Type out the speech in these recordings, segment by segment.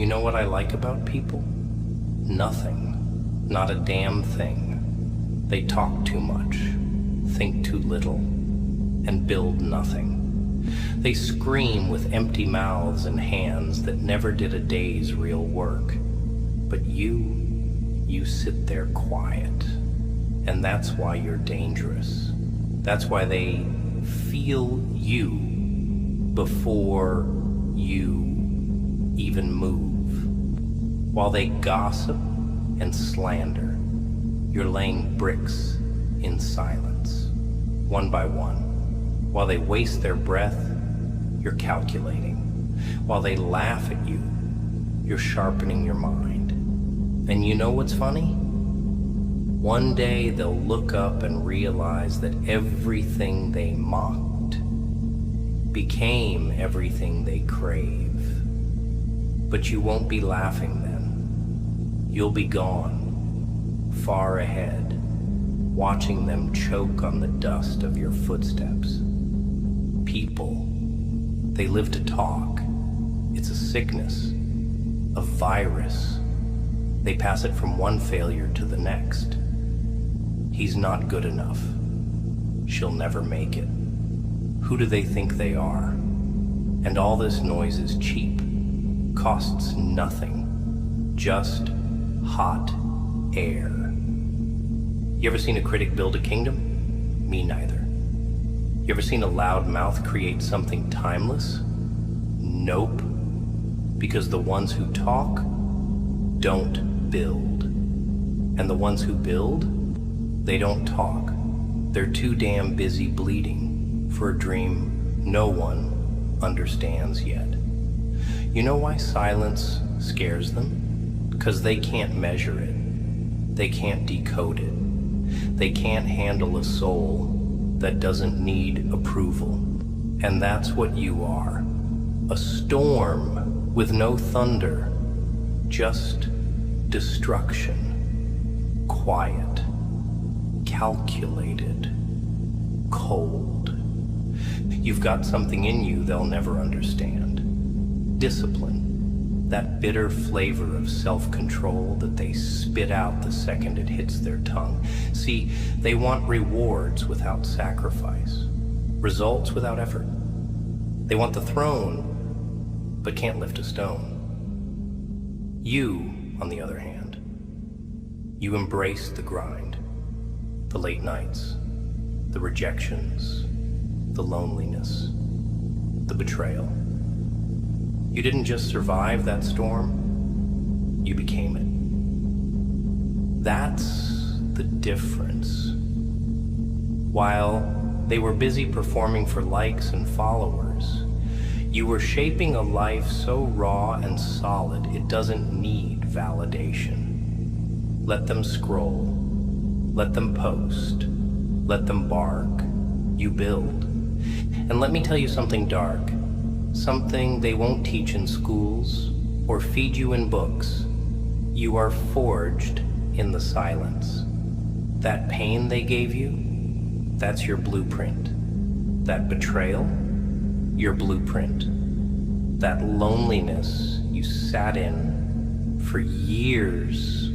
You know what I like about people? Nothing. Not a damn thing. They talk too much, think too little, and build nothing. They scream with empty mouths and hands that never did a day's real work. But you sit there quiet. And that's why you're dangerous. That's why they feel you before you even move. While they gossip and slander, you're laying bricks in silence, one by one. While they waste their breath, you're calculating. While they laugh at you, you're sharpening your mind. And you know what's funny? One day they'll look up and realize that everything they mocked became everything they crave. But you won't be laughing then. You'll be gone, far ahead, watching them choke on the dust of your footsteps. People, they live to talk. It's a sickness, a virus. They pass it from one failure to the next. He's not good enough. She'll never make it. Who do they think they are? And all this noise is cheap, costs nothing, just hot air. You ever seen a critic build a kingdom? Me neither. You ever seen a loud mouth create something timeless? Nope. Because the ones who talk don't build. And the ones who build, they don't talk. They're too damn busy bleeding for a dream no one understands yet. You know why silence scares them? Because they can't measure it. They can't decode it. They can't handle a soul that doesn't need approval. And that's what you are. A storm with no thunder, just destruction. Quiet, calculated, cold. You've got something in you they'll never understand. Discipline, that bitter flavor of self-control that they spit out the second it hits their tongue. See, they want rewards without sacrifice, results without effort. They want the throne, but can't lift a stone. You, on the other hand, you embrace the grind, the late nights, the rejections, the loneliness, the betrayal. You didn't just survive that storm, you became it. That's the difference. While they were busy performing for likes and followers, you were shaping a life so raw and solid it doesn't need validation. Let them scroll, let them post, let them bark. You build. And let me tell you something dark, something they won't teach in schools or feed you in books. You are forged in the silence. That pain they gave you, that's your blueprint. That betrayal, your blueprint. That loneliness you sat in for years,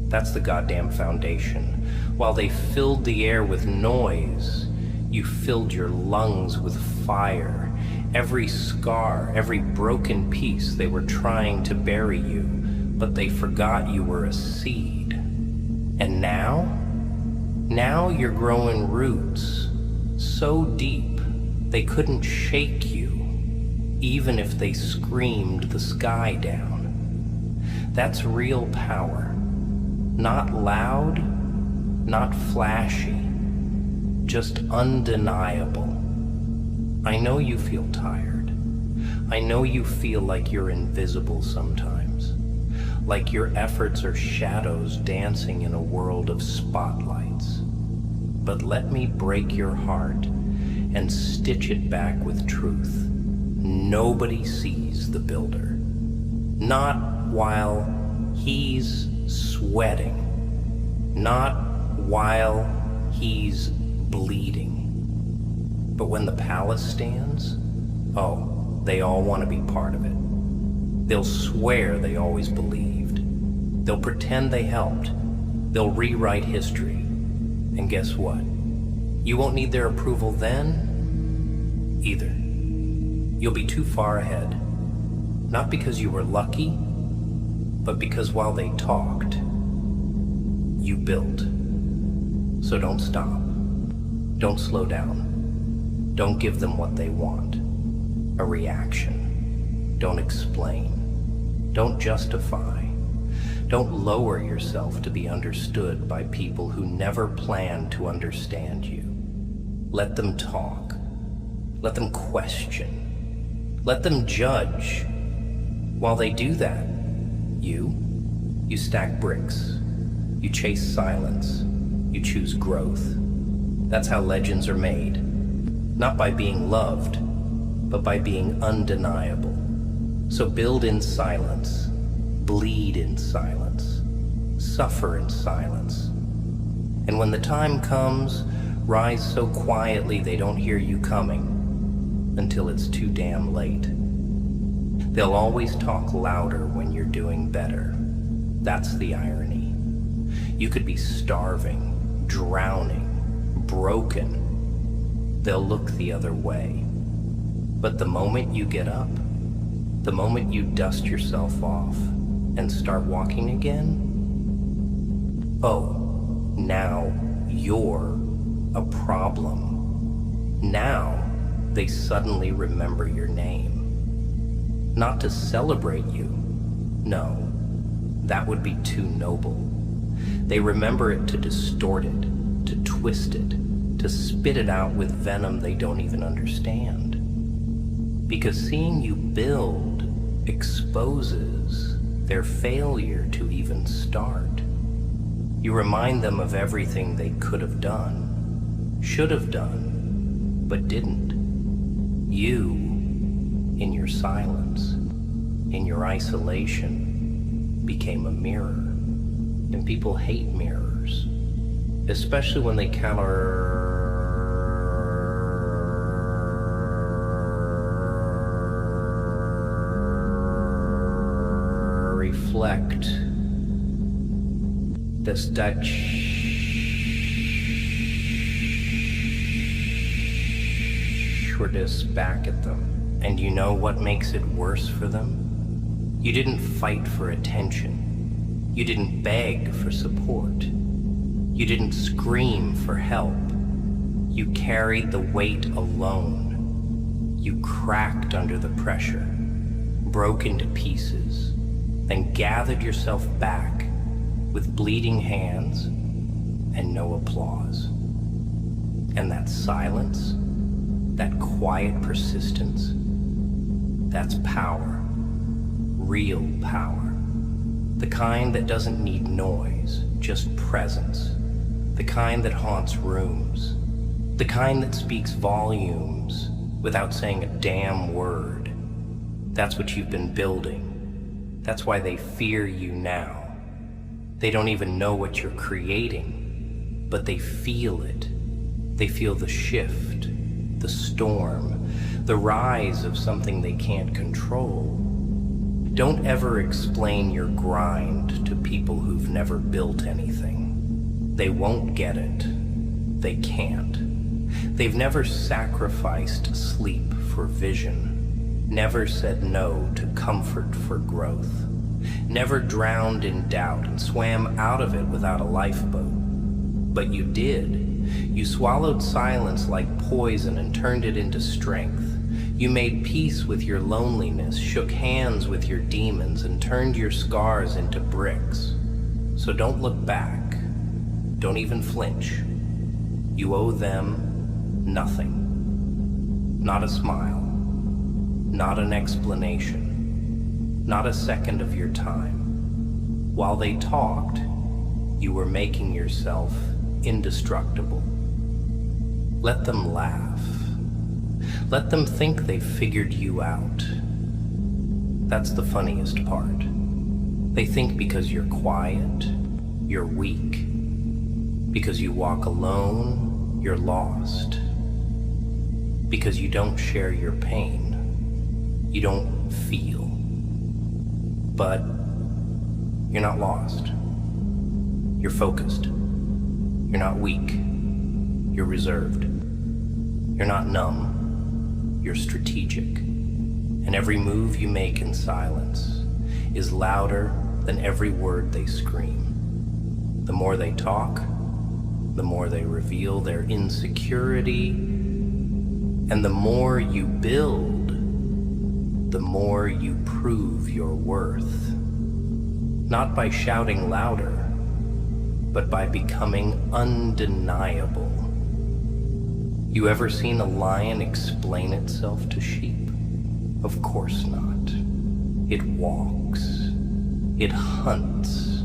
that's the goddamn foundation. While they filled the air with noise, you filled your lungs with fire. Every scar, every broken piece, they were trying to bury you, but they forgot you were a seed. And now you're growing roots so deep they couldn't shake you, even if they screamed the sky down. That's real power. Not loud, not flashy, just undeniable. I know you feel tired. I know you feel like you're invisible sometimes, like your efforts are shadows dancing in a world of spotlights. But let me break your heart and stitch it back with truth. Nobody sees the builder. Not while he's sweating. Not while he's bleeding. But when the palace stands, oh, they all want to be part of it. They'll swear they always believed. They'll pretend they helped. They'll rewrite history. And guess what? You won't need their approval then, either. You'll be too far ahead. Not because you were lucky, but because while they talked, you built. So don't stop. Don't slow down. Don't give them what they want. A reaction. Don't explain. Don't justify. Don't lower yourself to be understood by people who never plan to understand you. Let them talk. Let them question. Let them judge. While they do that, you stack bricks. You chase silence. You choose growth. That's how legends are made. Not by being loved, but by being undeniable. So build in silence. Bleed in silence. Suffer in silence. And when the time comes, rise so quietly they don't hear you coming until it's too damn late. They'll always talk louder when you're doing better. That's the irony. You could be starving, drowning, broken. They'll look the other way. But the moment you get up, the moment you dust yourself off and start walking again, oh, now you're a problem. Now they suddenly remember your name. Not to celebrate you. No, that would be too noble. They remember it to distort it, to twist it, to spit it out with venom they don't even understand. Because seeing you build exposes their failure to even start. You remind them of everything they could have done, should have done, but didn't. You, in your silence, in your isolation, became a mirror. And people hate mirrors, especially when they reflect this Dutch back at them. And you know what makes it worse for them? You didn't fight for attention. You didn't beg for support. You didn't scream for help. You carried the weight alone. You cracked under the pressure, broke into pieces, then gathered yourself back with bleeding hands and no applause. And that silence, that quiet persistence, that's power, real power. The kind that doesn't need noise, just presence. The kind that haunts rooms. The kind that speaks volumes without saying a damn word. That's what you've been building. That's why they fear you now. They don't even know what you're creating, but they feel it. They feel the shift, the storm, the rise of something they can't control. Don't ever explain your grind to people who've never built anything. They won't get it. They can't. They've never sacrificed sleep for vision, never said no to comfort for growth, never drowned in doubt and swam out of it without a lifeboat. But you did. You swallowed silence like poison and turned it into strength. You made peace with your loneliness, shook hands with your demons, and turned your scars into bricks. So don't look back. Don't even flinch. You owe them nothing. Not a smile. Not an explanation. Not a second of your time. While they talked, you were making yourself indestructible. Let them laugh. Let them think they figured you out. That's the funniest part. They think because you're quiet, you're weak. Because you walk alone, you're lost. Because you don't share your pain, you don't feel. But you're not lost. You're focused. You're not weak. You're reserved. You're not numb. You're strategic. And every move you make in silence is louder than every word they scream. The more they talk, the more they reveal their insecurity, and the more you build, the more you prove your worth. Not by shouting louder, but by becoming undeniable. You ever seen a lion explain itself to sheep? Of course not. It walks. It hunts.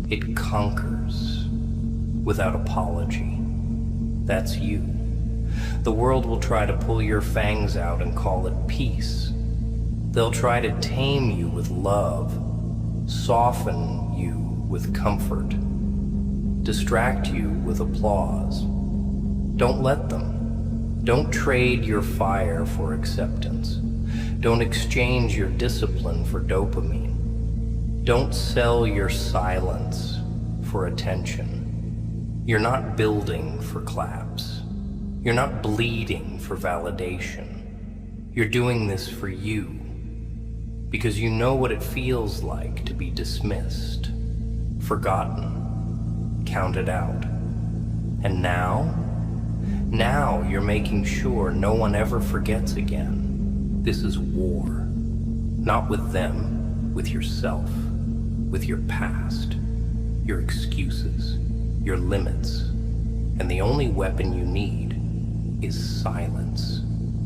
It conquers. Without apology. That's you. The world will try to pull your fangs out and call it peace. They'll try to tame you with love, soften you with comfort, distract you with applause. Don't let them. Don't trade your fire for acceptance. Don't exchange your discipline for dopamine. Don't sell your silence for attention. You're not building for claps. You're not bleeding for validation. You're doing this for you, because you know what it feels like to be dismissed, forgotten, counted out. And now you're making sure no one ever forgets again. This is war. Not with them, with yourself, with your past, your excuses, your limits. And the only weapon you need is silence.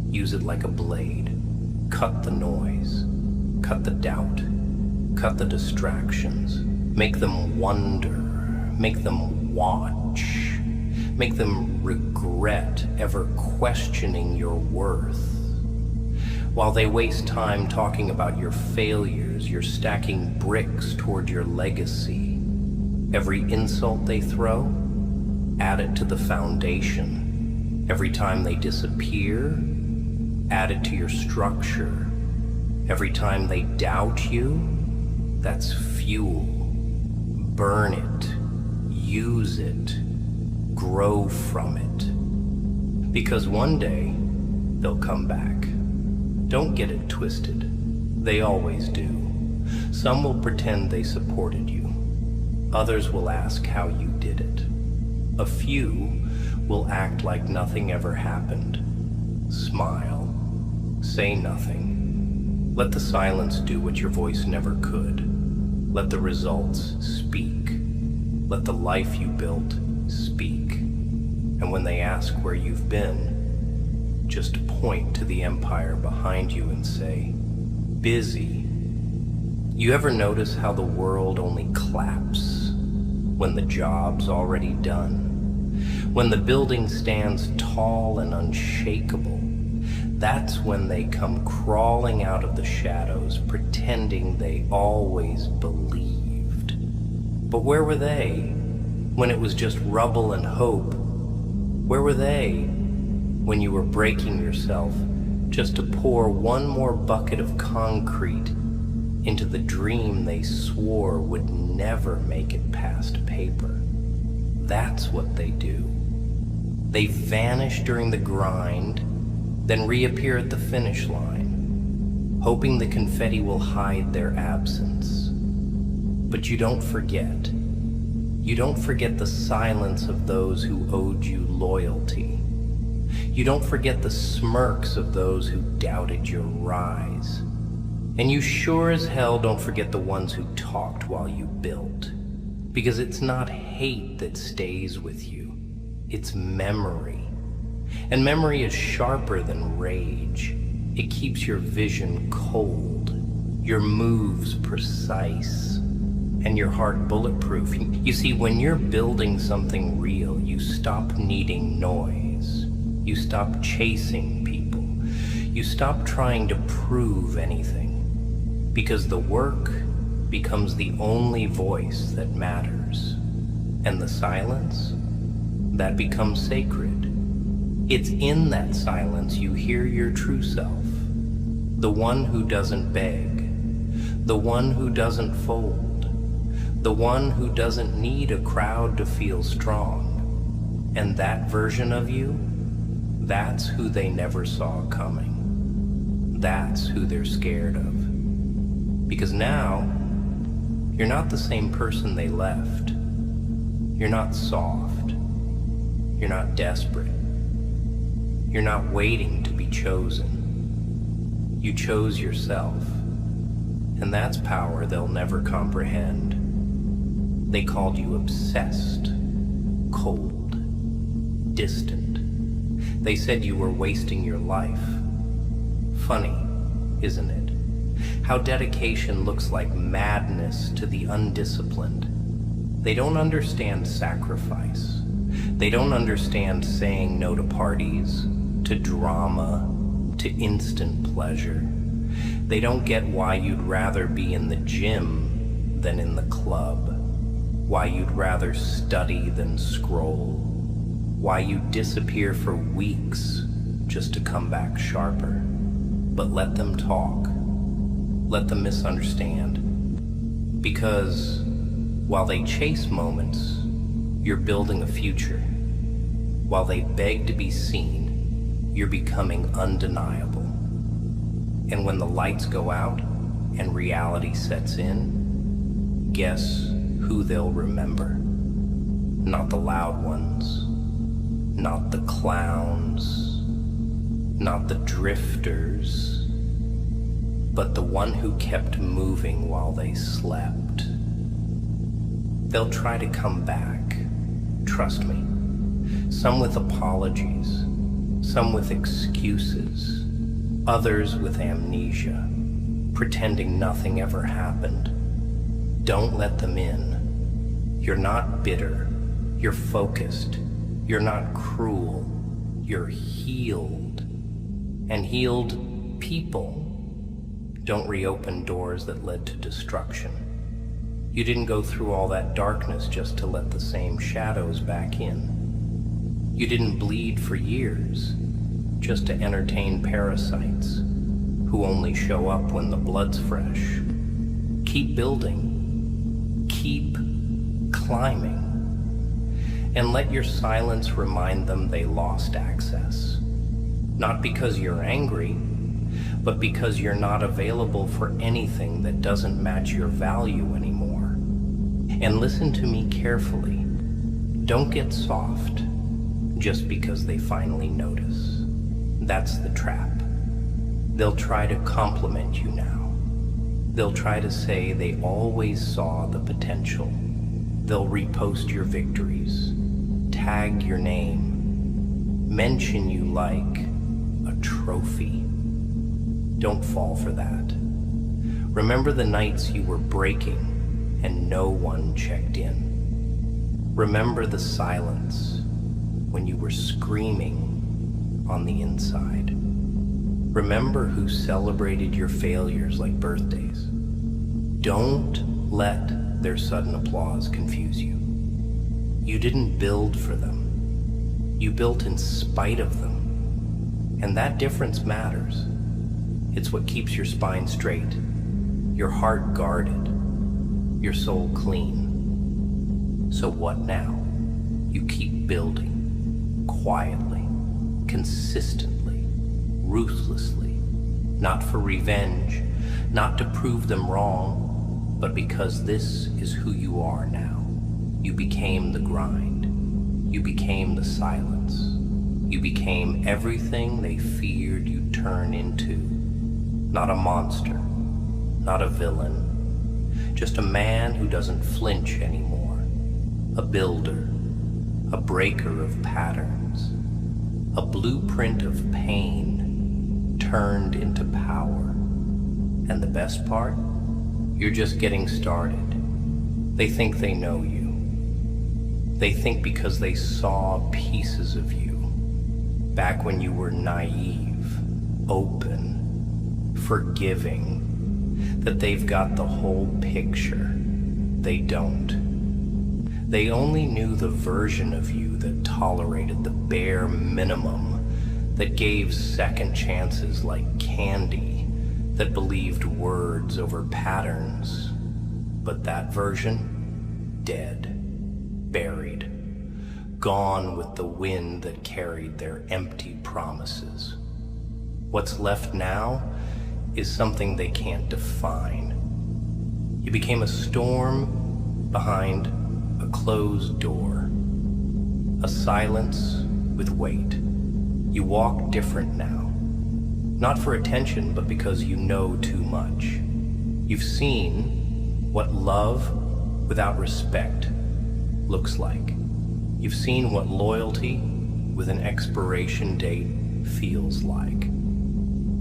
Use it like a blade. Cut the noise. Cut the doubt. Cut the distractions. Make them wonder. Make them watch. Make them regret ever questioning your worth. While they waste time talking about your failures, you're stacking bricks toward your legacy. Every insult they throw, add it to the foundation. Every time they disappear, add it to your structure. Every time they doubt you, that's fuel. Burn it. Use it. Grow from it. Because one day, they'll come back. Don't get it twisted. They always do. Some will pretend they supported you. Others will ask how you did it. A few will act like nothing ever happened. Smile. Say nothing. Let the silence do what your voice never could. Let the results speak. Let the life you built speak. And when they ask where you've been, just point to the empire behind you and say, busy. You ever notice how the world only claps when the job's already done? When the building stands tall and unshakable, that's when they come crawling out of the shadows, pretending they always believed. But where were they when it was just rubble and hope? Where were they when you were breaking yourself just to pour one more bucket of concrete into the dream they swore would never make it past paper? That's what they do. They vanish during the grind, then reappear at the finish line, hoping the confetti will hide their absence. But you don't forget. You don't forget the silence of those who owed you loyalty. You don't forget the smirks of those who doubted your rise. And you sure as hell don't forget the ones who talked while you built. Because it's not hate that stays with you. It's memory. And memory is sharper than rage. It keeps your vision cold, your moves precise, and your heart bulletproof. You see, when you're building something real, you stop needing noise. You stop chasing people. You stop trying to prove anything. Because the work becomes the only voice that matters. And the silence, that becomes sacred. It's in that silence you hear your true self. The one who doesn't beg. the one who doesn't fold, the one who doesn't need a crowd to feel strong. And that version of you, that's who they never saw coming. That's who they're scared of. Because now, you're not the same person they left. You're not soft. You're not desperate. You're not waiting to be chosen. You chose yourself. And that's power they'll never comprehend. They called you obsessed, cold, distant. They said you were wasting your life. Funny, isn't it? How dedication looks like madness to the undisciplined. They don't understand sacrifice. They don't understand saying no to parties, to drama, to instant pleasure. They don't get why you'd rather be in the gym than in the club, why you'd rather study than scroll, why you disappear for weeks just to come back sharper. But let them talk. Let them misunderstand. Because while they chase moments, you're building a future. While they beg to be seen, you're becoming undeniable. And when the lights go out and reality sets in, guess who they'll remember? Not the loud ones, not the clowns, not the drifters, but the one who kept moving while they slept. They'll try to come back, trust me. Some with apologies, some with excuses, others with amnesia, pretending nothing ever happened. Don't let them in. You're not bitter. You're focused. You're not cruel. You're healed. And healed people don't reopen doors that led to destruction. You didn't go through all that darkness just to let the same shadows back in. You didn't bleed for years just to entertain parasites who only show up when the blood's fresh. Keep building. Keep climbing. And let your silence remind them they lost access. Not because you're angry, but because you're not available for anything that doesn't match your value anymore. And listen to me carefully. Don't get soft just because they finally notice. That's the trap. They'll try to compliment you now. They'll try to say they always saw the potential. They'll repost your victories, tag your name, mention you like a trophy. Don't fall for that. Remember the nights you were breaking and no one checked in. Remember the silence when you were screaming on the inside. Remember who celebrated your failures like birthdays. Don't let their sudden applause confuse you. You didn't build for them. You built in spite of them. And that difference matters. It's what keeps your spine straight, your heart guarded, your soul clean. So what now? You keep building, quietly, consistently, ruthlessly, not for revenge, not to prove them wrong, but because this is who you are now. You became the grind. You became the silence. You became everything they feared you'd turn into. Not a monster, not a villain, just a man who doesn't flinch anymore. A builder, a breaker of patterns, a blueprint of pain turned into power. And the best part? You're just getting started. They think they know you. They think because they saw pieces of you back when you were naive, open, forgiving, that they've got the whole picture. They don't. They only knew the version of you that tolerated the bare minimum, that gave second chances like candy, that believed words over patterns. But that version, dead, buried, gone with the wind that carried their empty promises. What's left now is something they can't define. You became a storm behind a closed door, a silence with weight. You walk different now, not for attention, but because you know too much. You've seen what love without respect looks like. You've seen what loyalty with an expiration date feels like.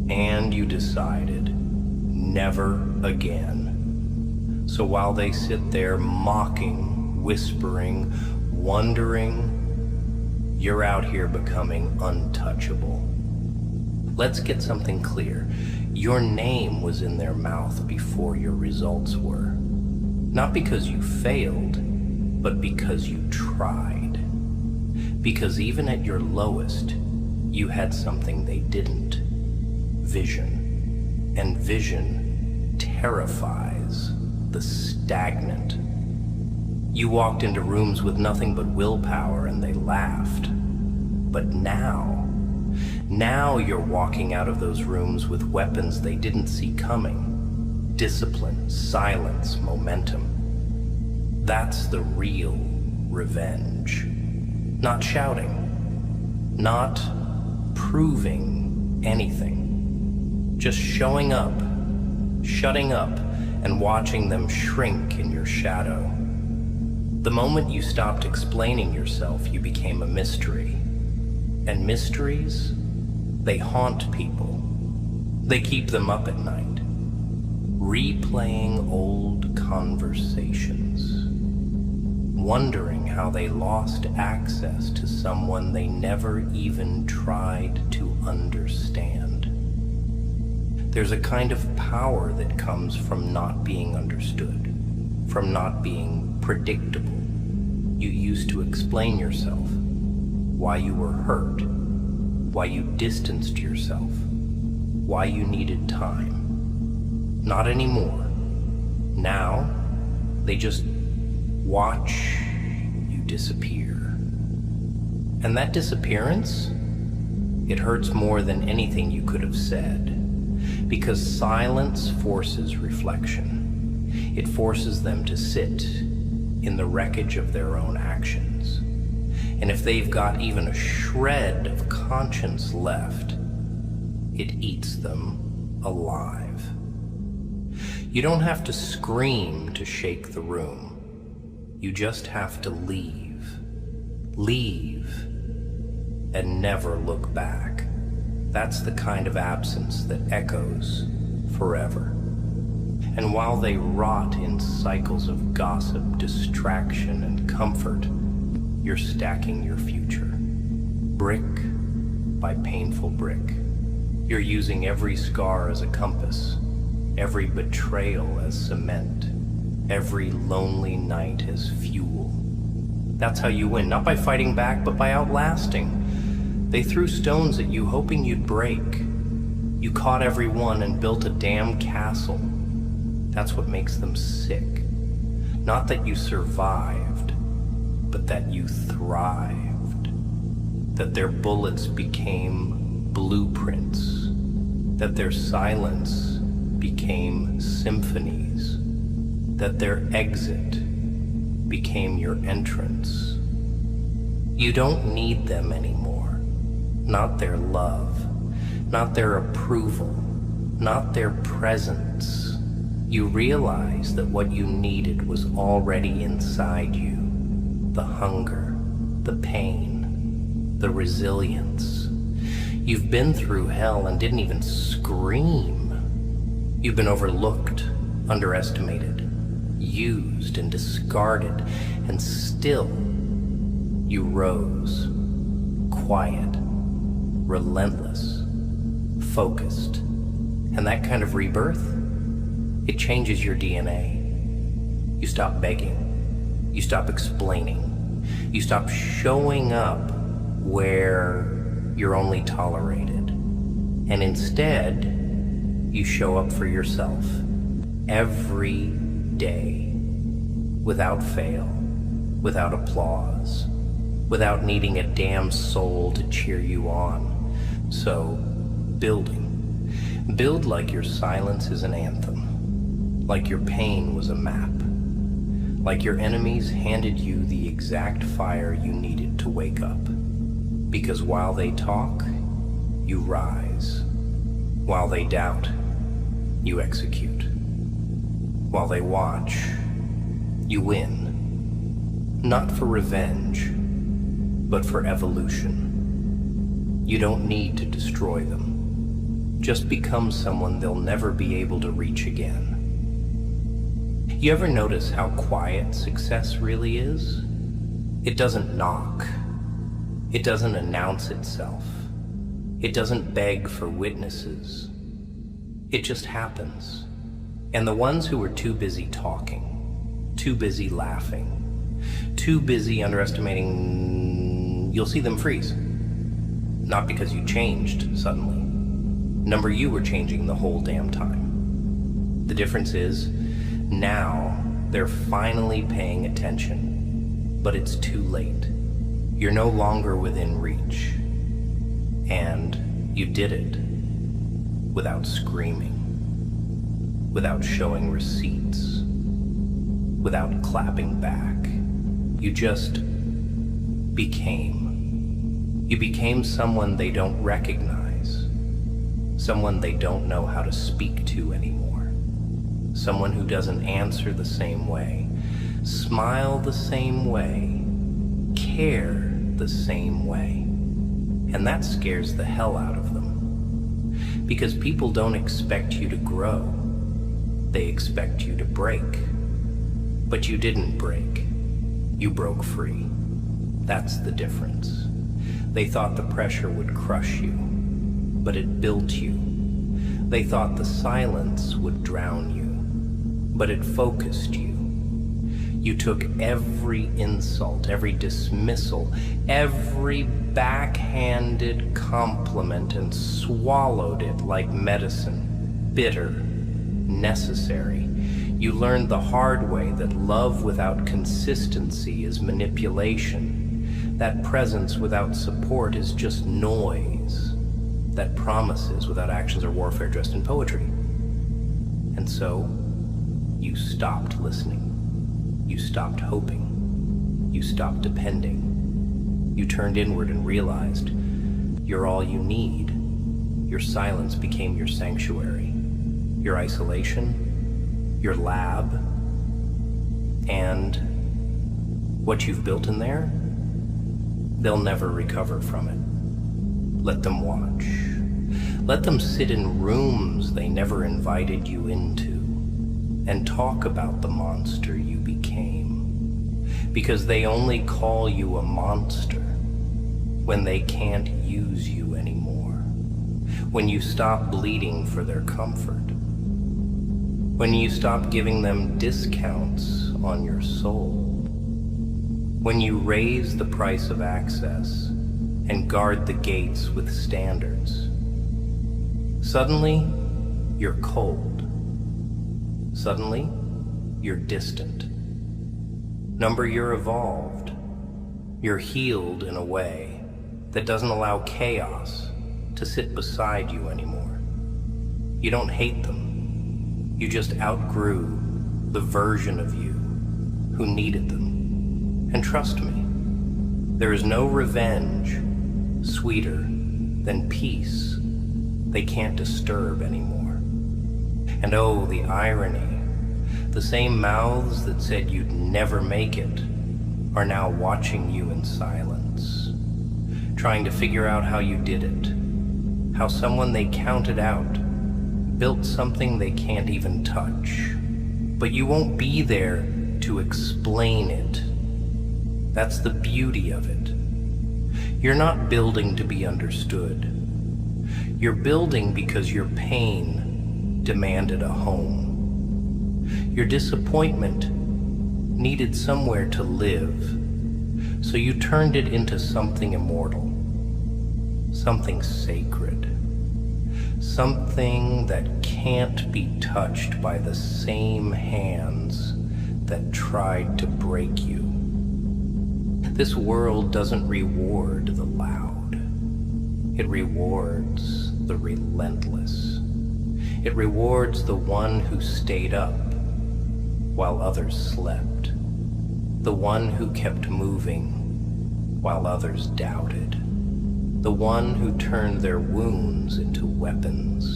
And you decided, never again. So while they sit there mocking, whispering, wondering, you're out here becoming untouchable. Let's get something clear. Your name was in their mouth before your results were. Not because you failed, but because you tried. Because even at your lowest, you had something they didn't. Vision. And vision terrifies the stagnant. You walked into rooms with nothing but willpower and they laughed. But now you're walking out of those rooms with weapons they didn't see coming. Discipline, silence, momentum. That's the real revenge. Not shouting, not proving anything. Just showing up, shutting up, and watching them shrink in your shadow. The moment you stopped explaining yourself, you became a mystery. And mysteries, they haunt people. They keep them up at night, replaying old conversations, wondering how they lost access to someone they never even tried to understand. There's a kind of power that comes from not being understood, from not being predictable. You used to explain yourself, why you were hurt, why you distanced yourself, why you needed time. Not anymore. Now, they just watch you disappear. And that disappearance, it hurts more than anything you could have said. Because silence forces reflection. It forces them to sit in the wreckage of their own actions. And if they've got even a shred of conscience left, it eats them alive. You don't have to scream to shake the room. You just have to leave. Leave and never look back. That's the kind of absence that echoes forever. And while they rot in cycles of gossip, distraction, and comfort, you're stacking your future. Brick by painful brick. You're using every scar as a compass, every betrayal as cement, every lonely night as fuel. That's how you win, not by fighting back, but by outlasting. They threw stones at you, hoping you'd break. You caught every one and built a damn castle. That's what makes them sick. Not that you survived, but that you thrived. That their bullets became blueprints. That their silence became symphonies. That their exit became your entrance. You don't need them anymore. Not their love, not their approval, not their presence. You realize that what you needed was already inside you. The hunger, the pain, the resilience. You've been through hell and didn't even scream. You've been overlooked, underestimated, used and discarded, and still you rose, quiet, relentless, focused. And that kind of rebirth, it changes your DNA. You stop begging. You stop explaining. You stop showing up where you're only tolerated. And instead, You show up for yourself every day, without fail, without applause, without needing a damn soul to cheer you on. So, building. Build like your silence is an anthem, like your pain was a map, like your enemies handed you the exact fire you needed to wake up. Because while they talk, you rise. While they doubt, you execute. While they watch, you win. Not for revenge, but for evolution. You don't need to destroy them. Just become someone they'll never be able to reach again. You ever notice how quiet success really is? It doesn't knock. It doesn't announce itself. It doesn't beg for witnesses. It just happens. And the ones who are too busy talking, too busy laughing, too busy underestimating, you'll see them freeze. Not because you changed suddenly. Number, you were changing the whole damn time. The difference is, now they're finally paying attention, but it's too late. You're no longer within reach. And you did it without screaming, without showing receipts, without clapping back. You just became. You became someone they don't recognize, someone they don't know how to speak to anymore, someone who doesn't answer the same way, smile the same way, care the same way. And that scares the hell out of them. Because people don't expect you to grow. They expect you to break. But you didn't break. You broke free. That's the difference. They thought the pressure would crush you, but it built you. They thought the silence would drown you, but it focused you. You took every insult, every dismissal, every backhanded compliment and swallowed it like medicine, bitter, necessary. You learned the hard way that love without consistency is manipulation, that presence without support is just noise, that promises without actions are warfare dressed in poetry. And so, you stopped listening. You stopped hoping. You stopped depending. You turned inward and realized you're all you need. Your silence became your sanctuary, your isolation, your lab, and what you've built in there, they'll never recover from it. Let them watch. Let them sit in rooms they never invited you into and talk about the monster you became, because they only call you a monster when they can't use you anymore, when you stop bleeding for their comfort, when you stop giving them discounts on your soul, when you raise the price of access and guard the gates with standards. Suddenly, you're cold. Suddenly, you're distant. Number, you're evolved. You're healed in a way that doesn't allow chaos to sit beside you anymore. You don't hate them. You just outgrew the version of you who needed them. And trust me, there is no revenge sweeter than peace they can't disturb anymore. And oh, the irony. The same mouths that said you'd never make it are now watching you in silence, trying to figure out how you did it, how someone they counted out built something they can't even touch. But you won't be there to explain it. That's the beauty of it. You're not building to be understood. You're building because your pain demanded a home. Your disappointment needed somewhere to live, so you turned it into something immortal, something sacred, Something that can't be touched by the same hands that tried to break you. This world doesn't reward the loud. It rewards the relentless. It rewards the one who stayed up while others slept. The one who kept moving while others doubted. The one who turned their wounds into weapons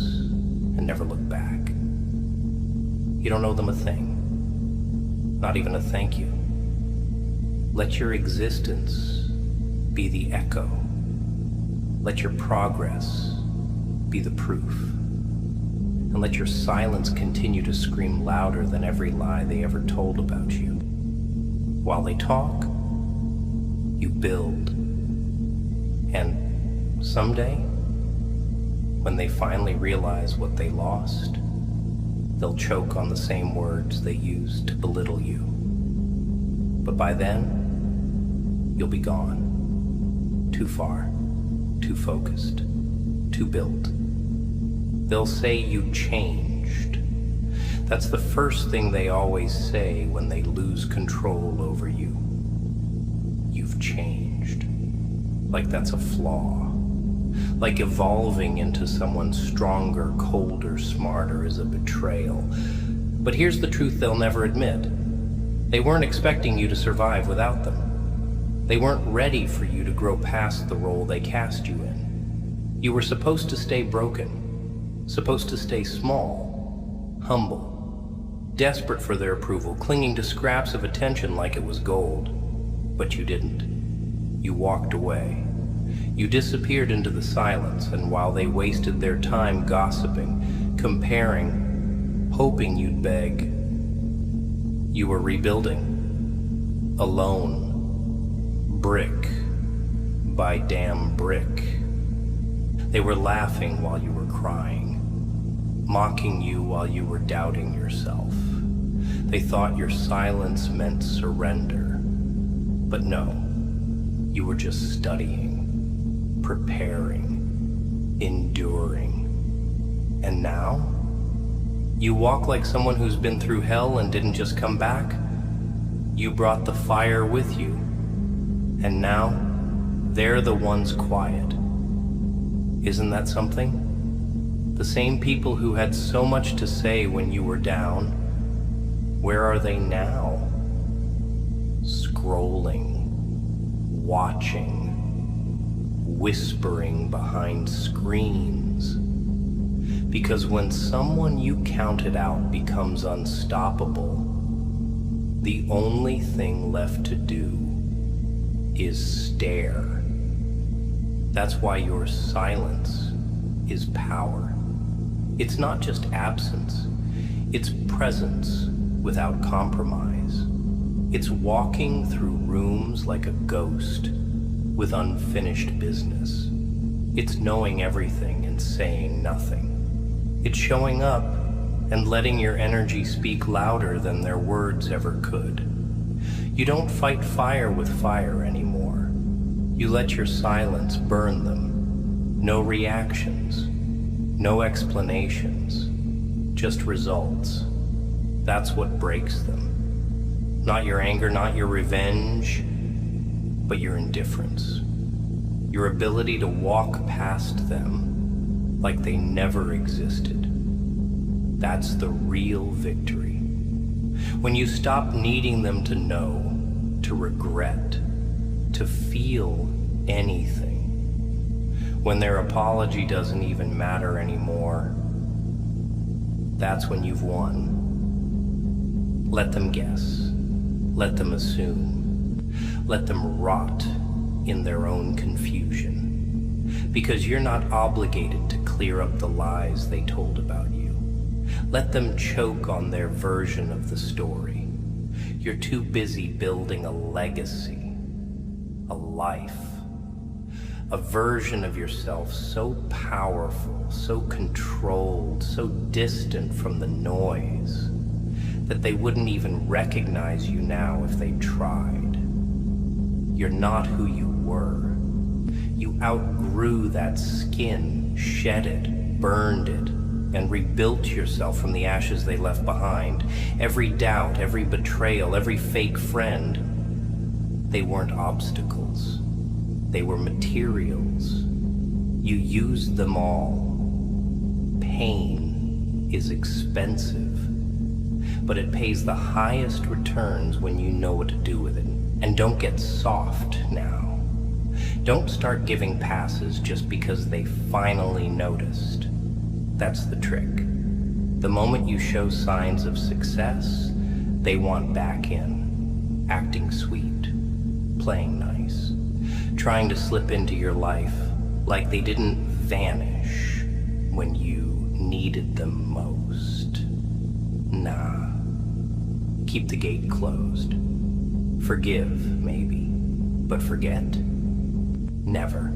and never looked back. You don't owe them a thing, not even a thank you. Let your existence be the echo. Let your progress be the proof. And let your silence continue to scream louder than every lie they ever told about you. While they talk, you build. And someday, when they finally realize what they lost, they'll choke on the same words they used to belittle you. But by then, you'll be gone. Too far, too focused, too built. They'll say you changed. That's the first thing they always say when they lose control over you. You've changed. Like that's a flaw. Like evolving into someone stronger, colder, smarter is a betrayal. But here's the truth they'll never admit. They weren't expecting you to survive without them. They weren't ready for you to grow past the role they cast you in. You were supposed to stay broken, supposed to stay small, humble, desperate for their approval, clinging to scraps of attention like it was gold. But you didn't. You walked away. You disappeared into the silence, and while they wasted their time gossiping, comparing, hoping you'd beg, you were rebuilding. Alone. Brick by damn brick. They were laughing while you were crying, mocking you while you were doubting yourself. They thought your silence meant surrender. But no, you were just studying, preparing, enduring. And now, you walk like someone who's been through hell and didn't just come back. You brought the fire with you. And now, they're the ones quiet. Isn't that something? The same people who had so much to say when you were down, where are they now? Scrolling, watching, whispering behind screens. Because when someone you counted out becomes unstoppable, the only thing left to do is stare. That's why your silence is power. It's not just absence, it's presence without compromise. It's walking through rooms like a ghost with unfinished business. It's knowing everything and saying nothing. It's showing up and letting your energy speak louder than their words ever could. You don't fight fire with fire anymore. You let your silence burn them. No reactions, no explanations, just results. That's what breaks them. Not your anger, not your revenge, but your indifference. Your ability to walk past them like they never existed. That's the real victory. When you stop needing them to know, to regret, to feel anything. When their apology doesn't even matter anymore, that's when you've won. Let them guess. Let them assume. Let them rot in their own confusion. Because you're not obligated to clear up the lies they told about you. Let them choke on their version of the story. You're too busy building a legacy, a life, a version of yourself so powerful, so controlled, so distant from the noise that they wouldn't even recognize you now if they tried. You're not who you were. You outgrew that skin, shed it, burned it, and rebuilt yourself from the ashes they left behind. Every doubt, every betrayal, every fake friend, they weren't obstacles. They were materials. You used them all. Pain is expensive, but it pays the highest returns when you know what to do with it. And don't get soft now. Don't start giving passes just because they finally noticed. That's the trick. The moment you show signs of success, they want back in, acting sweet, playing nice, trying to slip into your life like they didn't vanish when you needed them most. Nah. Keep the gate closed. Forgive, maybe, but forget? Never.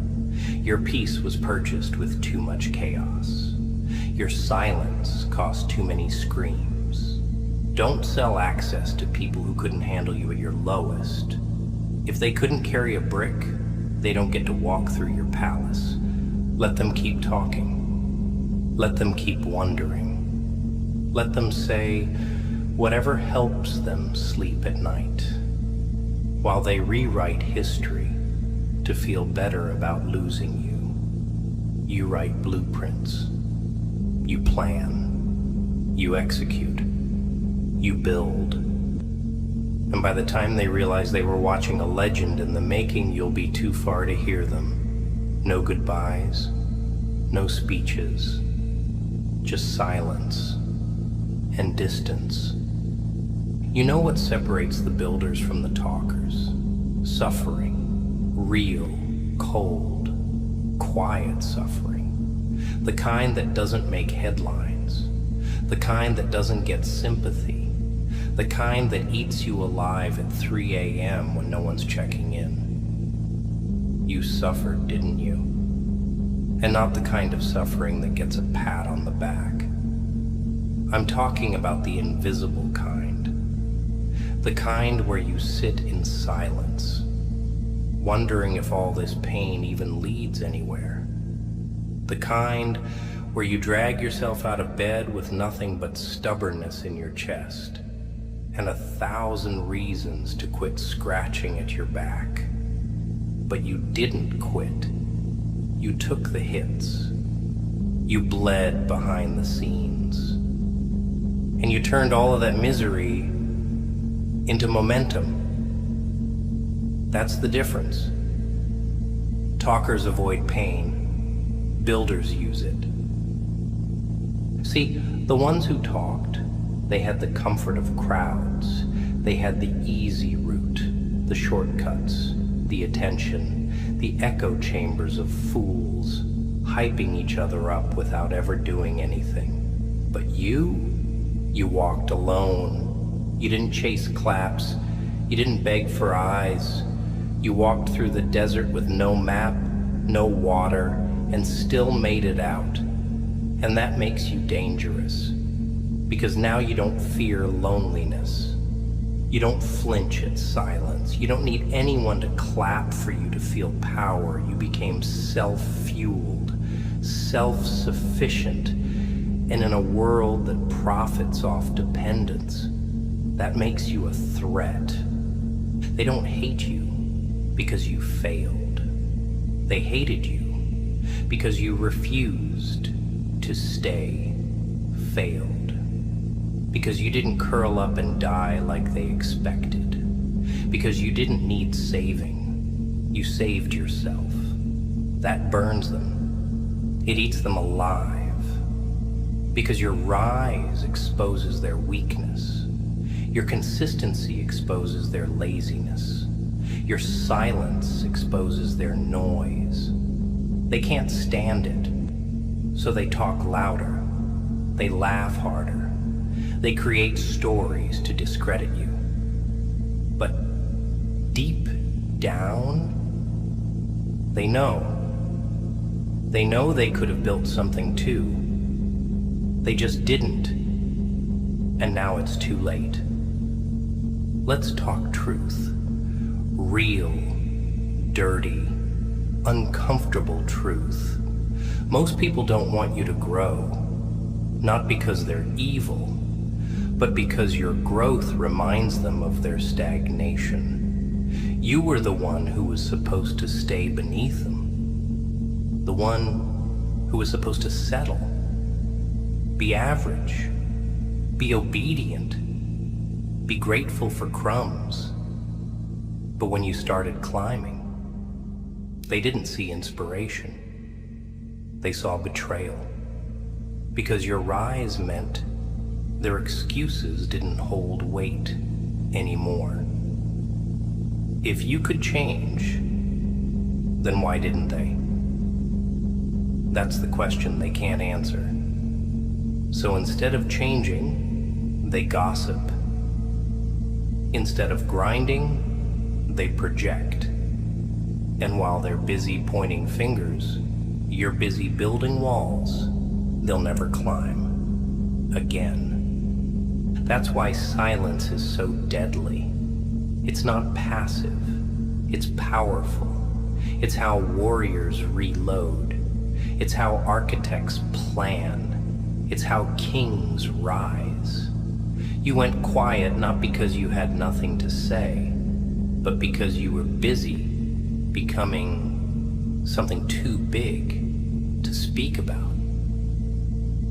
Your peace was purchased with too much chaos. Your silence cost too many screams. Don't sell access to people who couldn't handle you at your lowest. If they couldn't carry a brick, they don't get to walk through your palace. Let them keep talking. Let them keep wondering. Let them say whatever helps them sleep at night, while they rewrite history to feel better about losing you. You write blueprints. You plan. You execute. You build. And by the time they realize they were watching a legend in the making, you'll be too far to hear them. No goodbyes, no speeches, just silence and distance. You know what separates the builders from the talkers? Suffering, real, cold, quiet suffering. The kind that doesn't make headlines, the kind that doesn't get sympathy, the kind that eats you alive at 3 a.m. when no one's checking in. You suffered, didn't you? And not the kind of suffering that gets a pat on the back. I'm talking about the invisible kind. The kind where you sit in silence, wondering if all this pain even leads anywhere. The kind where you drag yourself out of bed with nothing but stubbornness in your chest and 1,000 reasons to quit scratching at your back. But you didn't quit. You took the hits. You bled behind the scenes. And you turned all of that misery into momentum. That's the difference. Talkers avoid pain. Builders use it. See, the ones who talked, they had the comfort of crowds. They had the easy route, the shortcuts, the attention, the echo chambers of fools, hyping each other up without ever doing anything. But you walked alone. You didn't chase claps. You didn't beg for eyes. You walked through the desert with no map, no water, and still made it out. And that makes you dangerous, because now you don't fear loneliness. You don't flinch at silence. You don't need anyone to clap for you to feel power. You became self-fueled, self-sufficient, and in a world that profits off dependence, that makes you a threat. They don't hate you because you failed. They hated you because you refused to stay failed. Because you didn't curl up and die like they expected. Because you didn't need saving. You saved yourself. That burns them. It eats them alive. Because your rise exposes their weakness. Your consistency exposes their laziness. Your silence exposes their noise. They can't stand it, so they talk louder. They laugh harder. They create stories to discredit you. But deep down, they know. They know they could have built something too. They just didn't. And now it's too late. Let's talk truth. Real, dirty, uncomfortable truth. Most people don't want you to grow, not because they're evil, but because your growth reminds them of their stagnation. You were the one who was supposed to stay beneath them, the one who was supposed to settle, be average, be obedient, be grateful for crumbs. But when you started climbing, they didn't see inspiration. They saw betrayal, because your rise meant their excuses didn't hold weight anymore. If you could change, then why didn't they? That's the question they can't answer. So instead of changing, they gossip. Instead of grinding, they project. And while they're busy pointing fingers, you're busy building walls they'll never climb again. That's why silence is so deadly. It's not passive, it's powerful. It's how warriors reload. It's how architects plan. It's how kings rise. You went quiet not because you had nothing to say, but because you were busy becoming something too big to speak about.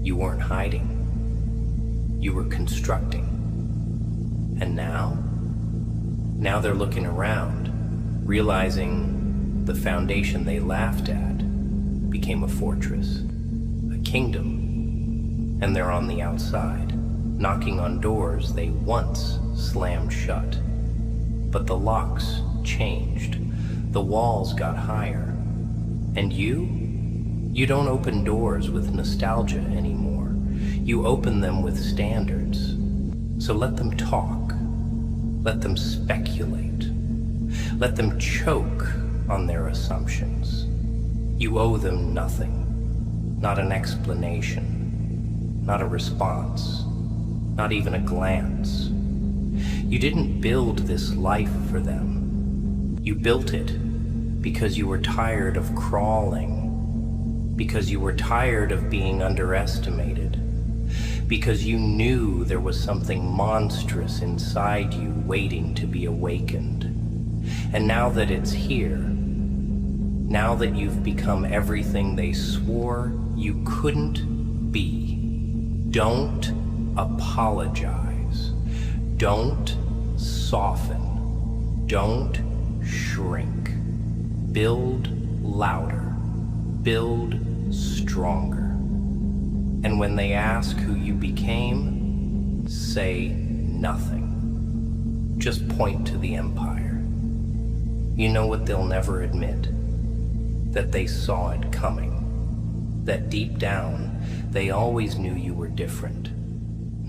You weren't hiding. You were constructing. And now they're looking around, realizing the foundation they laughed at became a fortress, a kingdom, and they're on the outside, knocking on doors they once slammed shut. But the locks changed. The walls got higher. And you don't open doors with nostalgia anymore. You open them with standards. So let them talk. Let them speculate. Let them choke on their assumptions. You owe them nothing. Not an explanation. Not a response. Not even a glance. You didn't build this life for them. You built it because you were tired of crawling, because you were tired of being underestimated, because you knew there was something monstrous inside you waiting to be awakened. And now that it's here, now that you've become everything they swore you couldn't be, don't apologize. Don't soften. Don't shrink. Build louder. Build stronger. And when they ask who you became, say nothing. Just point to the empire. You know what they'll never admit? That they saw it coming. That deep down, they always knew you were different.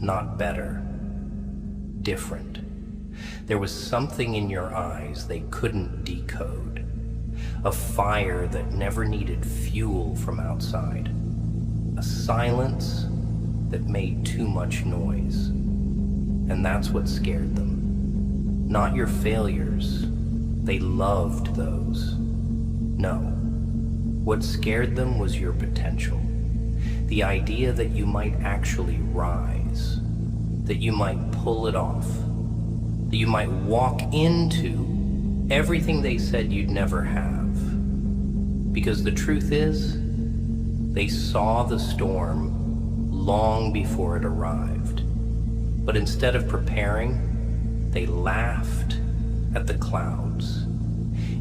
Not better. Different. There was something in your eyes they couldn't decode. A fire that never needed fuel from outside. A silence that made too much noise. And that's what scared them. Not your failures. They loved those. No. What scared them was your potential. The idea that you might actually rise. That you might pull it off. That you might walk into everything they said you'd never have. Because the truth is, they saw the storm long before it arrived. But instead of preparing, they laughed at the clouds.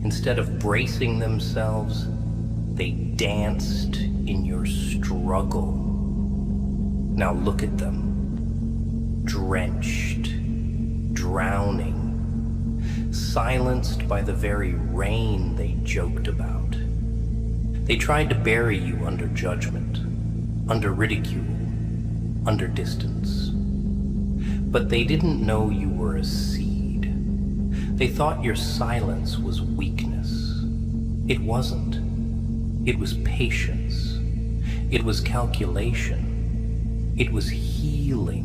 Instead of bracing themselves, they danced in your struggle. Now look at them, drenched, drowning, silenced by the very rain they joked about. They tried to bury you under judgment, under ridicule, under distance. But they didn't know you were a seed. They thought your silence was weakness. It wasn't. It was patience. It was calculation. It was healing.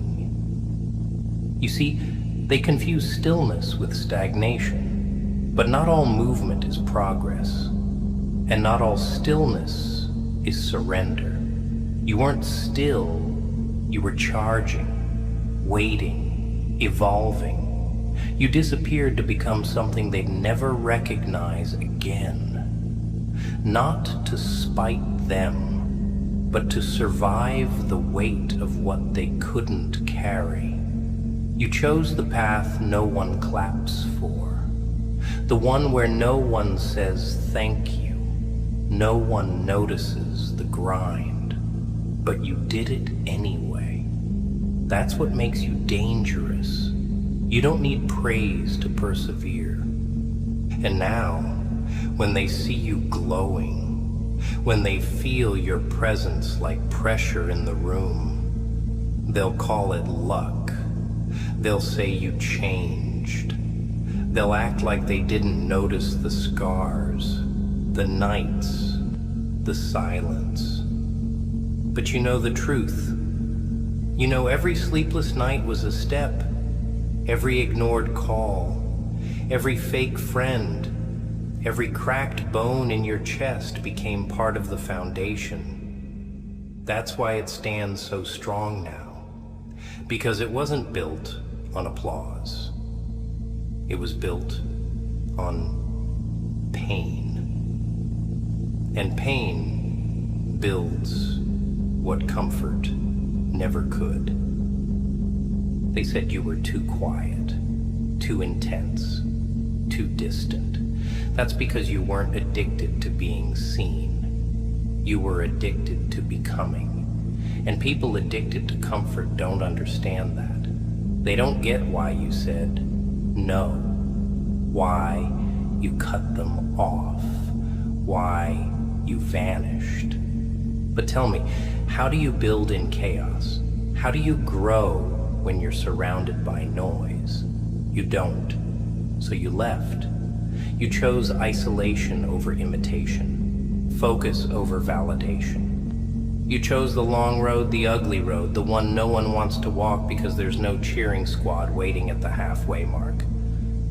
You see, they confuse stillness with stagnation, but not all movement is progress, and not all stillness is surrender. You weren't still, you were charging, waiting, evolving. You disappeared to become something they'd never recognize again. Not to spite them, but to survive the weight of what they couldn't carry. You chose the path no one claps for, the one where no one says thank you, no one notices the grind, but you did it anyway. That's what makes you dangerous. You don't need praise to persevere. And now, when they see you glowing, when they feel your presence like pressure in the room, they'll call it luck. They'll say you changed. They'll act like they didn't notice the scars, the nights, the silence. But you know the truth. You know every sleepless night was a step, every ignored call, every fake friend, every cracked bone in your chest became part of the foundation. That's why it stands so strong now, because it wasn't built on applause. It was built on pain. And pain builds what comfort never could. They said you were too quiet, too intense, too distant. That's because you weren't addicted to being seen. You were addicted to becoming. And people addicted to comfort don't understand that. They don't get why you said no, why you cut them off, why you vanished. But tell me, how do you build in chaos? How do you grow when you're surrounded by noise? You don't, so you left. You chose isolation over imitation, focus over validation. You chose the long road, the ugly road, the one no one wants to walk because there's no cheering squad waiting at the halfway mark.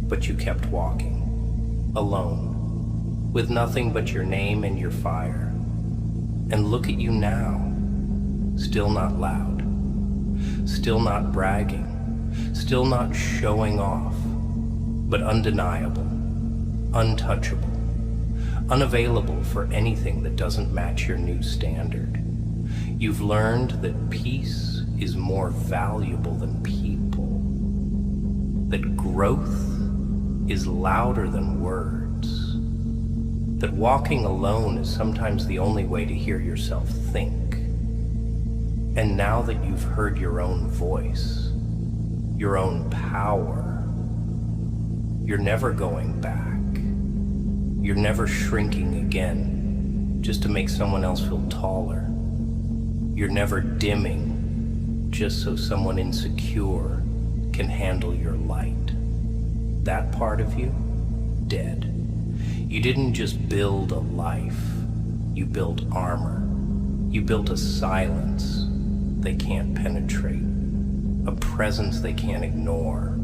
But you kept walking, alone, with nothing but your name and your fire. And look at you now, still not loud, still not bragging, still not showing off, but undeniable, untouchable, unavailable for anything that doesn't match your new standard. You've learned that peace is more valuable than people, that growth is louder than words, that walking alone is sometimes the only way to hear yourself think. And now that you've heard your own voice, your own power, you're never going back. You're never shrinking again just to make someone else feel taller. You're never dimming just so someone insecure can handle your light. That part of you, dead. You didn't just build a life, you built armor. You built a silence they can't penetrate, a presence they can't ignore.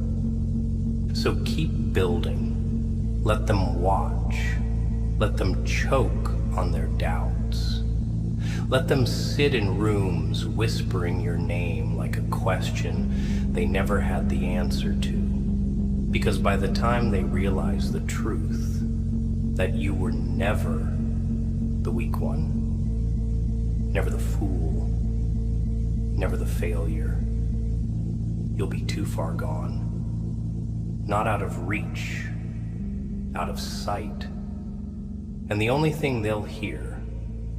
So keep building. Let them watch. Let them choke on their doubts. Let them sit in rooms whispering your name like a question they never had the answer to. Because by the time they realize the truth, that you were never the weak one, never the fool, never the failure, you'll be too far gone. Not out of reach, out of sight. And the only thing they'll hear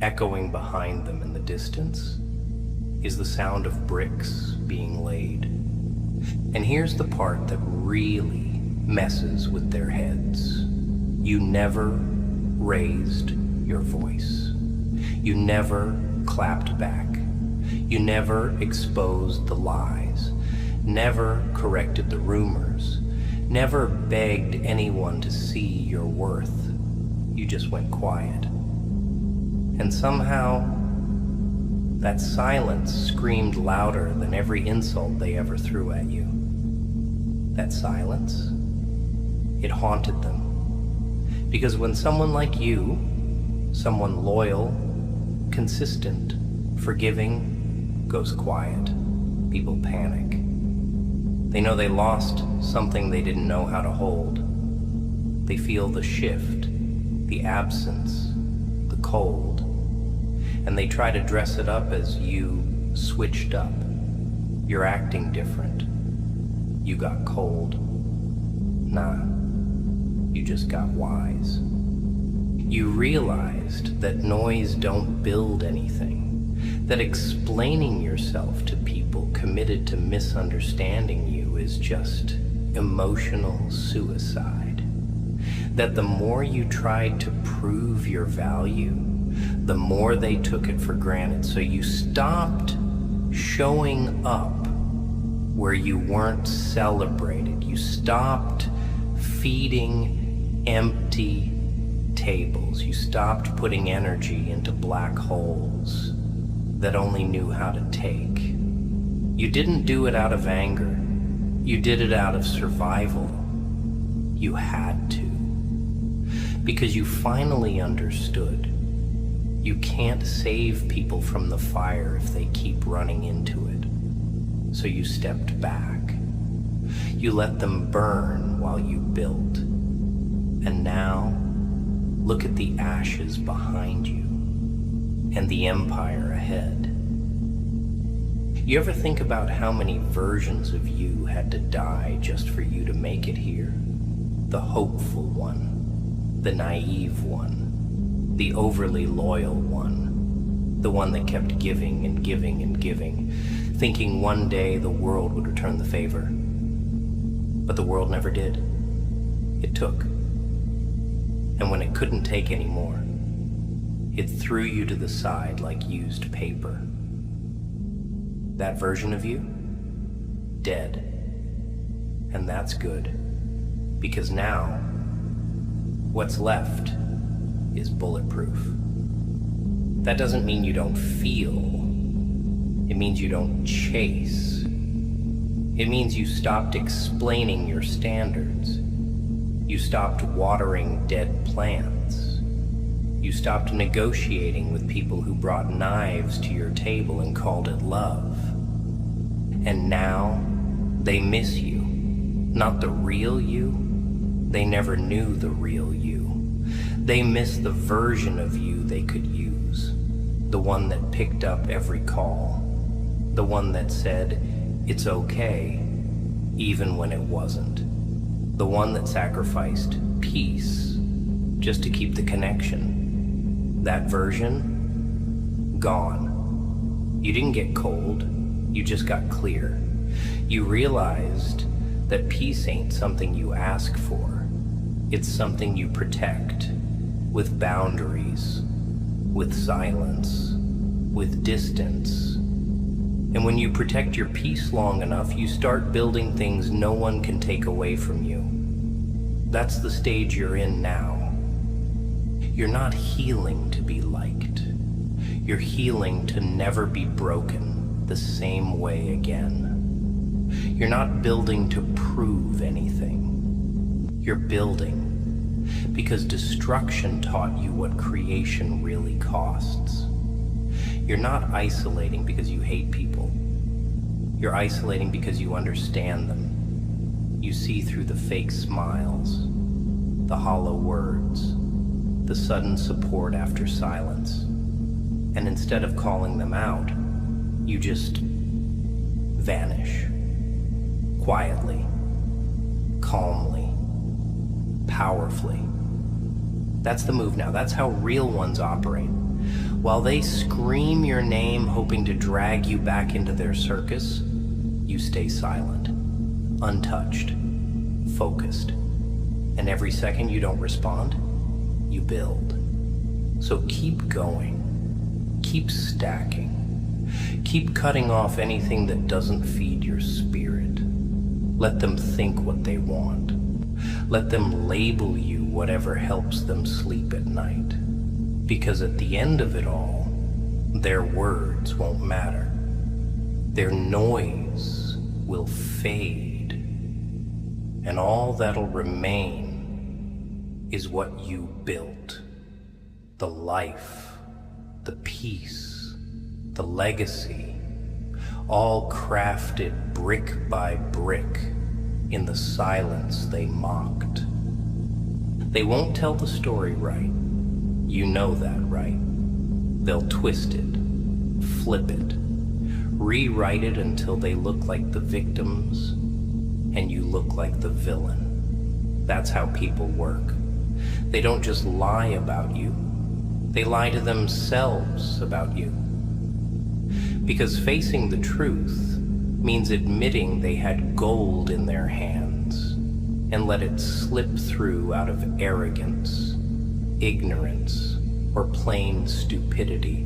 echoing behind them in the distance is the sound of bricks being laid. And here's the part that really messes with their heads. You never raised your voice. You never clapped back. You never exposed the lies, never corrected the rumors, never begged anyone to see your worth. You just went quiet. And somehow, that silence screamed louder than every insult they ever threw at you. That silence, it haunted them. Because when someone like you, someone loyal, consistent. Forgiving goes quiet. People panic. They know they lost something they didn't know how to hold. They feel the shift, the absence, the cold, and they try to dress it up as you switched up. You're acting different. You got cold. Nah, you just got wise. You realized that noise don't build anything, that explaining yourself to people committed to misunderstanding you is just emotional suicide. That the more you tried to prove your value, the more they took it for granted. So you stopped showing up where you weren't celebrated. You stopped feeding empty tables. You stopped putting energy into black holes that only knew how to take. You didn't do it out of anger. You did it out of survival. You had to. Because you finally understood. You can't save people from the fire if they keep running into it. So you stepped back. You let them burn while you built. And now, look at the ashes behind you and the empire ahead. You ever think about how many versions of you had to die just for you to make it here? The hopeful one, the naive one, the overly loyal one, the one that kept giving and giving and giving, thinking one day the world would return the favor. But the world never did. It took. And when it couldn't take anymore, it threw you to the side like used paper. That version of you, dead. And that's good, because now, what's left is bulletproof. That doesn't mean you don't feel. It means you don't chase. It means you stopped explaining your standards. You stopped watering dead plants. You stopped negotiating with people who brought knives to your table and called it love. And now, they miss you. Not the real you. They never knew the real you. They miss the version of you they could use. The one that picked up every call. The one that said, it's okay, even when it wasn't. The one that sacrificed peace just to keep the connection. That version, gone. You didn't get cold, you just got clear. You realized that peace ain't something you ask for. It's something you protect with boundaries, with silence, with distance. And when you protect your peace long enough, you start building things no one can take away from you. That's the stage you're in now. You're not healing to be liked. You're healing to never be broken the same way again. You're not building to prove anything. You're building because destruction taught you what creation really costs. You're not isolating because you hate people. You're isolating because you understand them. You see through the fake smiles, the hollow words, the sudden support after silence. And instead of calling them out, you just vanish. Quietly, calmly, powerfully. That's the move now. That's how real ones operate. While they scream your name hoping to drag you back into their circus, you stay silent, untouched, focused. And every second you don't respond, you build. So keep going, keep stacking, keep cutting off anything that doesn't feed your spirit. Let them think what they want. Let them label you whatever helps them sleep at night. Because at the end of it all, their words won't matter. Their noise will fade. And all that'll remain is what you built. The life, the peace, the legacy, all crafted brick by brick in the silence they mocked. They won't tell the story right. You know that, right? They'll twist it, flip it, rewrite it until they look like the victims and you look like the villain. That's how people work. They don't just lie about you, they lie to themselves about you. Because facing the truth means admitting they had gold in their hands and let it slip through out of arrogance, ignorance, or plain stupidity.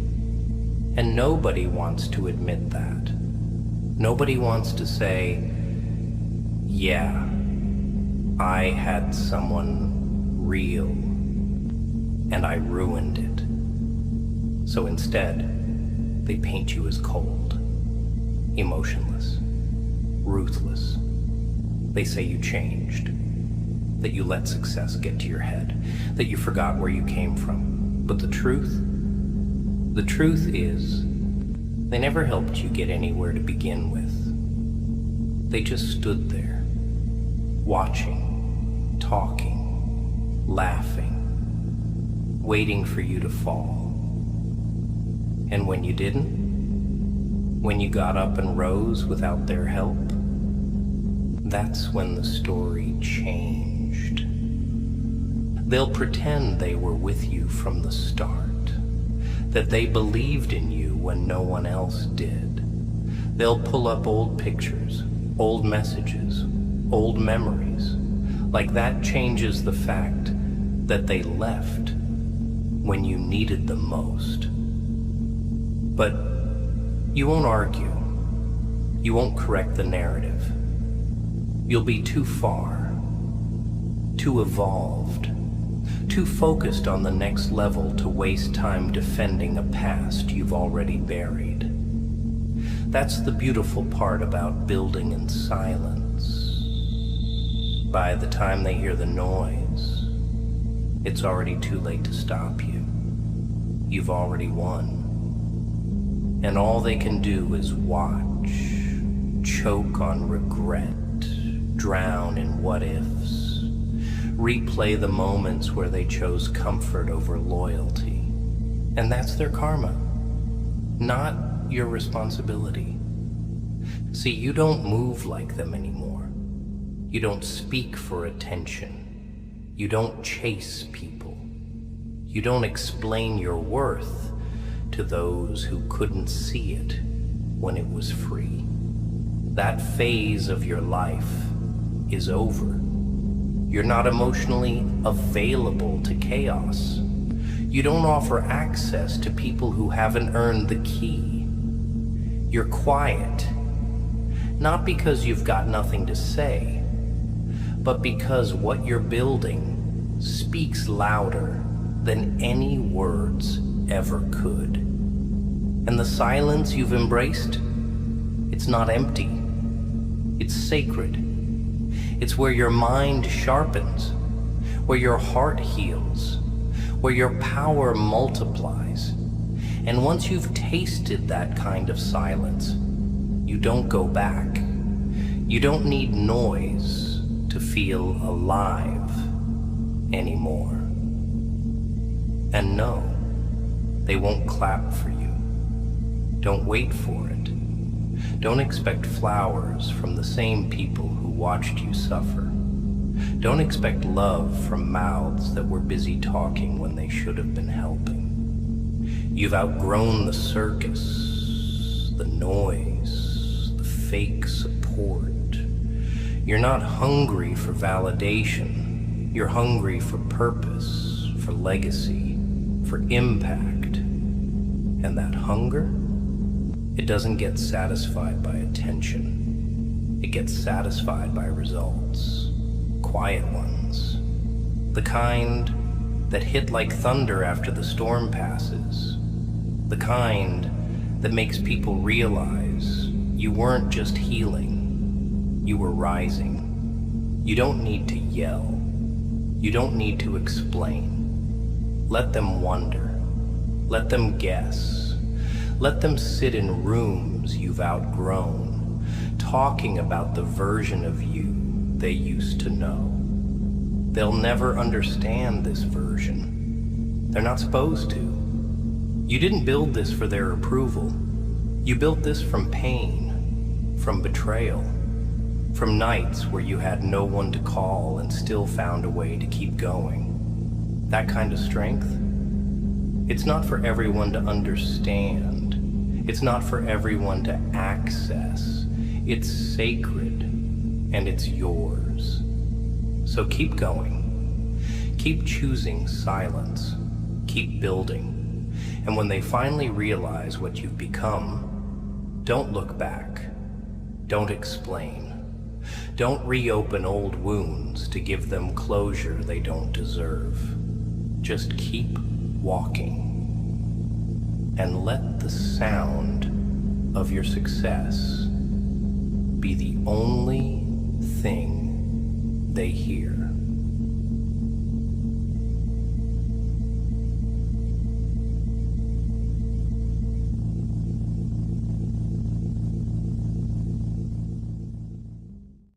And nobody wants to admit that. Nobody wants to say, yeah, I had someone real and I ruined it. So instead, they paint you as cold, emotionless, ruthless. They say you changed, that you let success get to your head, that you forgot where you came from. But the truth is, they never helped you get anywhere to begin with. They just stood there, watching, talking, laughing, waiting for you to fall. And when you didn't, when you got up and rose without their help, that's when the story changed. They'll pretend they were with you from the start, that they believed in you when no one else did. They'll pull up old pictures, old messages, old memories, like that changes the fact that they left when you needed them most. But you won't argue. You won't correct the narrative. You'll be too far, too evolved, too focused on the next level to waste time defending a past you've already buried. That's the beautiful part about building in silence. By the time they hear the noise, it's already too late to stop you. You've already won. And all they can do is watch, choke on regret, drown in what-ifs, replay the moments where they chose comfort over loyalty. And that's their karma, not your responsibility. See, you don't move like them anymore. You don't speak for attention. You don't chase people. You don't explain your worth to those who couldn't see it when it was free. That phase of your life is over. You're not emotionally available to chaos. You don't offer access to people who haven't earned the key. You're quiet, not because you've got nothing to say, but because what you're building speaks louder than any words ever could. And the silence you've embraced, it's not empty. It's sacred. It's where your mind sharpens, where your heart heals, where your power multiplies. And once you've tasted that kind of silence, you don't go back. You don't need noise to feel alive anymore. And no, they won't clap for you. Don't wait for it. Don't expect flowers from the same people who watched you suffer. Don't expect love from mouths that were busy talking when they should have been helping. You've outgrown the circus, the noise, the fake support. You're not hungry for validation. You're hungry for purpose, for legacy, for impact. And that hunger, it doesn't get satisfied by attention. It gets satisfied by results, quiet ones. The kind that hit like thunder after the storm passes. The kind that makes people realize you weren't just healing, you were rising. You don't need to yell. You don't need to explain. Let them wonder. Let them guess. Let them sit in rooms you've outgrown, talking about the version of you they used to know. They'll never understand this version. They're not supposed to. You didn't build this for their approval. You built this from pain, from betrayal, from nights where you had no one to call and still found a way to keep going. That kind of strength, it's not for everyone to understand. It's not for everyone to access. It's sacred, and it's yours. So keep going. Keep choosing silence. Keep building. And when they finally realize what you've become, don't look back. Don't explain. Don't reopen old wounds to give them closure they don't deserve. Just keep walking. And let the sound of your success be the only thing they hear.